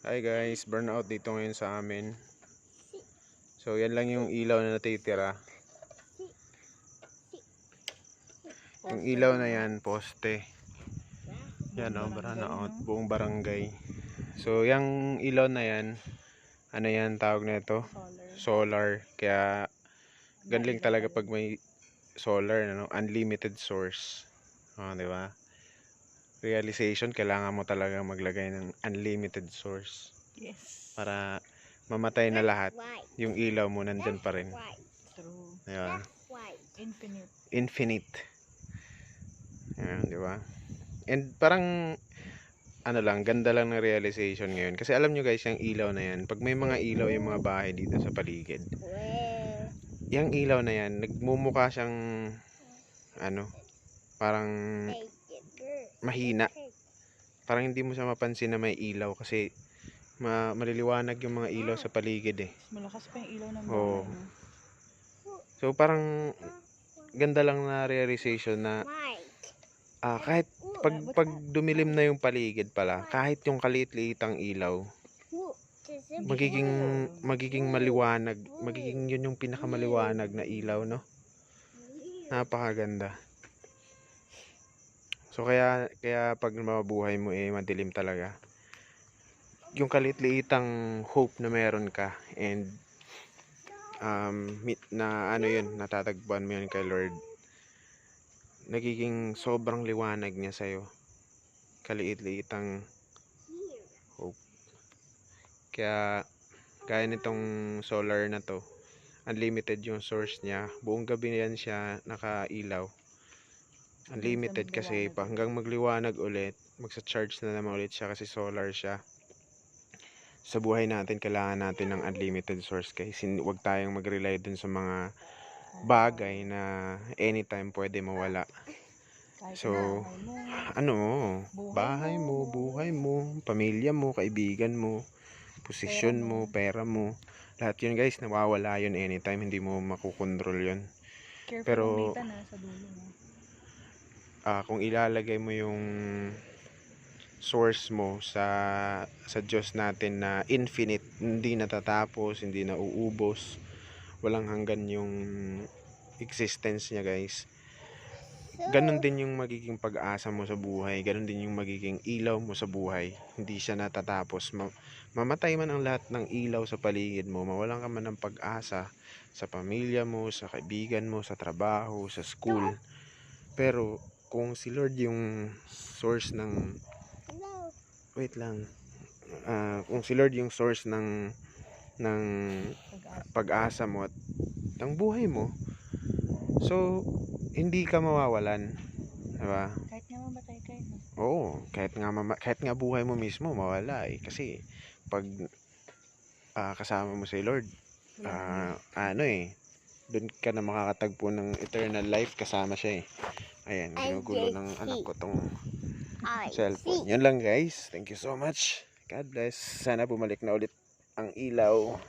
Hi guys, burnout dito ngayon sa amin. So yan lang yung ilaw na natitira. Yung ilaw na yan, poste. Yan o, burnout, buong barangay. So yung ilaw na yan, ano yan tawag na ito? Solar. Kaya galing talaga pag may solar, ano? Unlimited source. Di ba? Realization, kailangan mo talaga maglagay ng unlimited source. Yes. Para mamatay na lahat, yung ilaw mo nandyan pa rin. True. Diba? Infinite. Infinite. Ayan, di ba? And parang ano lang, ganda lang ng realization ngayon. Kasi alam nyo guys, yung ilaw na yan, pag may mga ilaw yung mga bahay dito sa paligid, yung ilaw na yan, nagmumukha siyang ano, parang mahina. Parang hindi mo siya mapansin na may ilaw kasi maliliwanag yung mga ilaw sa paligid eh. Malakas pa yung ilaw ng Oo. bahay, no? So parang ganda lang na realization na kahit pag dumilim na yung paligid pala, kahit yung kaliit-liitang ilaw, magiging maliwanag, magiging yun yung pinakamaliwanag na ilaw, no? Napakaganda. So kaya pag mabuhay mo madilim talaga. Yung kaliit-liitang hope na meron ka and na ano yun, natatagpuan mo yun kay Lord, nagiging sobrang liwanag niya sa'yo. Kaliit-liitang hope. Kaya gaya nitong solar na to, unlimited yung source niya. Buong gabi na yan siya nakailaw. Unlimited kasi pa hanggang magliwanag ulit, magsa-charge na naman ulit siya kasi solar siya. Sa buhay natin, kailangan natin ng unlimited source guys. Huwag tayong mag-rely dun sa mga bagay na anytime pwede mawala. So, bahay mo, buhay mo, pamilya mo, kaibigan mo, posisyon mo, pera mo, lahat yun guys, nawawala yun anytime, hindi mo makukontrol yun. Pero, sa dulo, no? kung ilalagay mo yung source mo sa Diyos natin na infinite, hindi natatapos, hindi nauubos, walang hanggan yung existence niya guys, ganun din yung magiging pag-asa mo sa buhay, ganun din yung magiging ilaw mo sa buhay. Hindi siya natatapos. Mamatay man ang lahat ng ilaw sa paligid mo, mawalan ka man ng pag-asa sa pamilya mo, sa kaibigan mo, sa trabaho, sa school, pero kung si Lord yung source ng kung si Lord yung source ng pag-asa mo at ng buhay mo, so hindi ka mawawalan, diba? Kahit nga mamatay kayo, no? Oo, kahit nga buhay mo mismo mawala kasi pag kasama mo si Lord, doon ka na makakatagpo ng eternal life, kasama siya Ayan, ginugulo ng anak ko tong cellphone. Yun lang guys, thank you so much, God bless. Sana bumalik na ulit ang ilaw.